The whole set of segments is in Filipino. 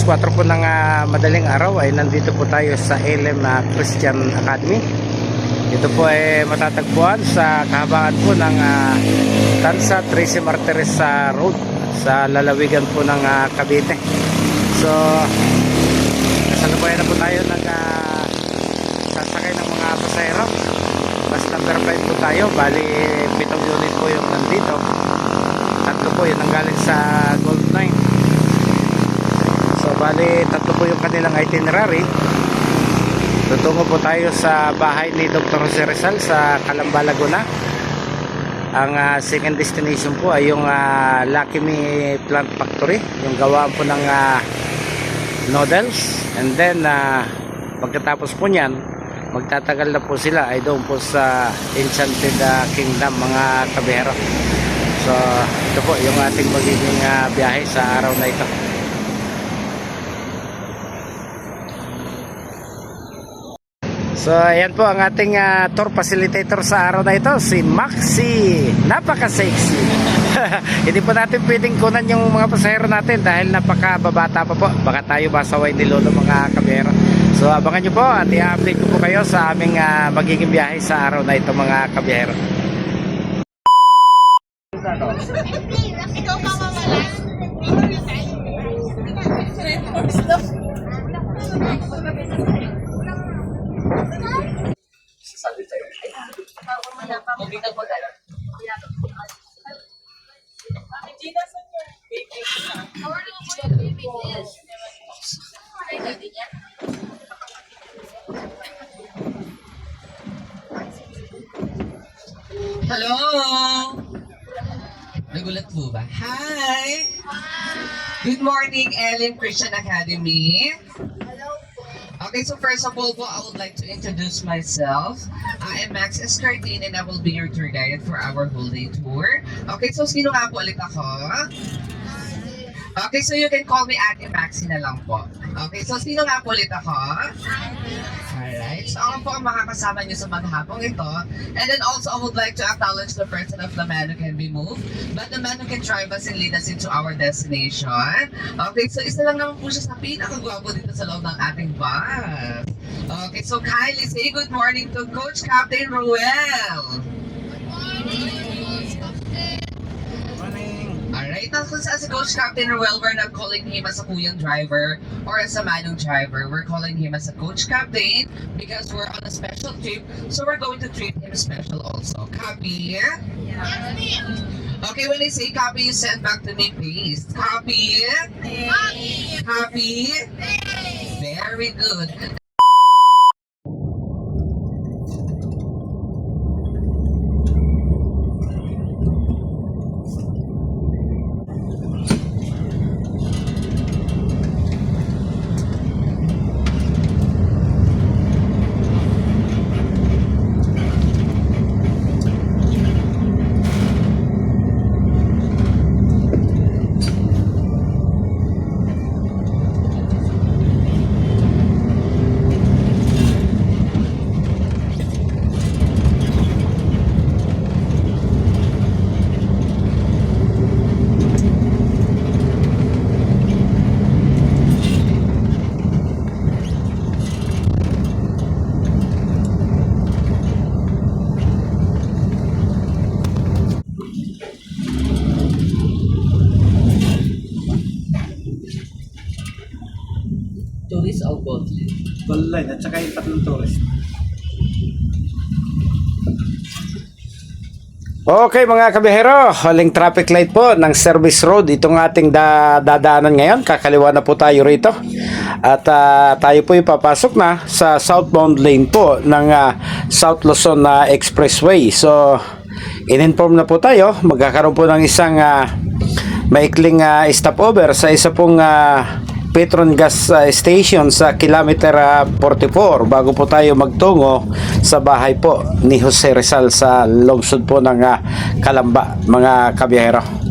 4 po ng madaling araw ay nandito po tayo sa LM Christian Academy. Ito po ay matatagpuan sa kahabaan po ng Tansa Tracy Martires Road sa lalawigan po ng Cavite. So kasalukuyan na po tayo sasakay ng mga pasahero. Bus number 5 po tayo, bali 7 unit po yung nandito. 3 po yung nanggaling sa Gold 9. So bali 3 po yung kanilang itinerary. Tutungo po tayo sa bahay ni Dr. Jose Rizal sa Calamba, Laguna. Ang second destination po ay yung Lucky Me Plant Factory, yung gawaan po ng noodles. And then pagkatapos po niyan, magtatagal na po sila ay doon po sa Enchanted Kingdom, mga kabihero. So ito po yung ating magiging biyahe sa araw na ito. So ayan po ang ating tour facilitator sa araw na ito, si Maxi. Napaka-sexy. Hindi po natin pwedeng kunan yung mga pasahero natin dahil napaka-babata pa po. Baka tayo masaway ni Lolo, mga kabiyero. So abangan nyo po at i-update ko po kayo sa aming magiging biyahe sa araw na ito, mga kabiyero. Hello! Nagulat po ba? Hi! Good morning, LM Christian Academy. Okay, so first of all I would like to introduce myself. I am Max Escardin and I will be your tour guide for our whole day tour. Okay, so sino nga po ulit ako? Okay, so you can call me Ate Maxi na lang po. Okay, so sino nga po ulit ako? Alright, so ako po ang makakasama nyo sa maghapong ito. And then also, I would like to acknowledge the person of the man who can be moved, but the man who can drive us and lead us into our destination. Okay, so isa lang naman po siya sa pinakagwapo dito sa loob ng ating bus. Okay, so kindly say good morning to Coach Captain Ruel. Alright, now kung saan si Coach Captain Ruel, we're not calling him as a kuyang driver or as a manong driver. We're calling him as a Coach Captain because we're on a special trip, so we're going to treat him special also. Copy? Okay, when I say copy, you send back to me, please. Copy? Copy? Very good. Tourist o gold line? Gold line at saka yung 3 tourist. Okay mga kabihero, huling traffic light po ng service road itong ating dadaanan ngayon. Kakaliwa na po tayo rito at tayo po ipapasok na sa southbound lane po ng South Luzon Expressway. So in-inform na po tayo, magkakaroon po ng isang maikling stopover sa isa pong Petron Gas Station sa kilometer 44 bago po tayo magtungo sa bahay po ni Jose Rizal sa lungsod po ng Calamba, mga kabiyahero.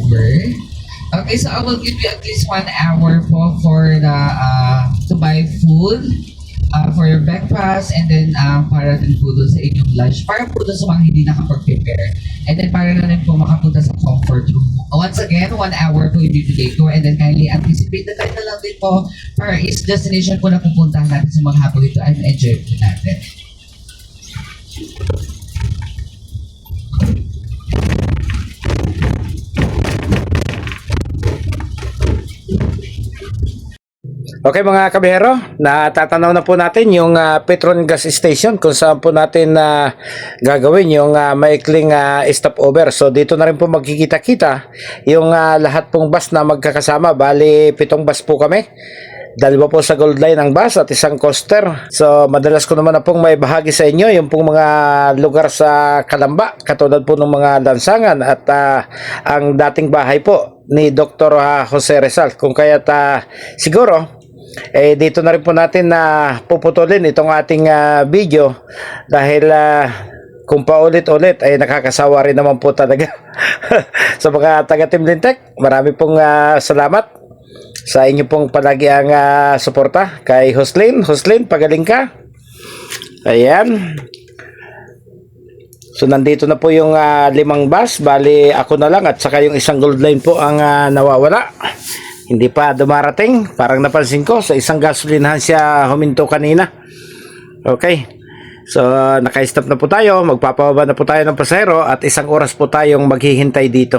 over. Okay, so I will give you at least 1 hour po for the to buy food for your breakfast, and then para din po doon sa inyong lunch, para po doon sa mga hindi nakapag-prepare, and then para na rin po makapunta sa comfort room. Once again, 1 hour po yung bibigay ko, and then kindly anticipate the time na lang din po para is destination po na pupuntahan natin sa mga hapon ito and enjoy po natin. Okay mga kabihero, natatanaw na po natin yung Petron Gas Station kung saan po natin gagawin yung maikling stopover. So dito na rin po magkikita-kita yung lahat pong bus na magkakasama. Bali 7 bus po kami. 2 po sa Gold Line ang bus at 1 coaster. So madalas ko naman na pong may bahagi sa inyo yung pong mga lugar sa Calamba, katulad po ng mga lansangan at ang dating bahay po ni Dr. Jose Rizal. Kung kaya't siguro dito na rin po natin na puputulin itong ating video dahil kung paulit-ulit ay nakakasawa rin naman po talaga. Sa mga taga Team Lintek, marami pong salamat sa inyo pong palagi ang suporta kay Jocelyn. Jocelyn, pagaling ka. Ayan. So nandito na po yung 5 bus, bali ako na lang at saka yung 1 Gold Line po ang nawawala. Hindi pa dumarating. Parang napansin ko sa 1 gasolinahan siya huminto kanina. Okay. So naka-stop na po tayo. Magpapababa na po tayo ng pasahero at 1 oras po tayong maghihintay dito.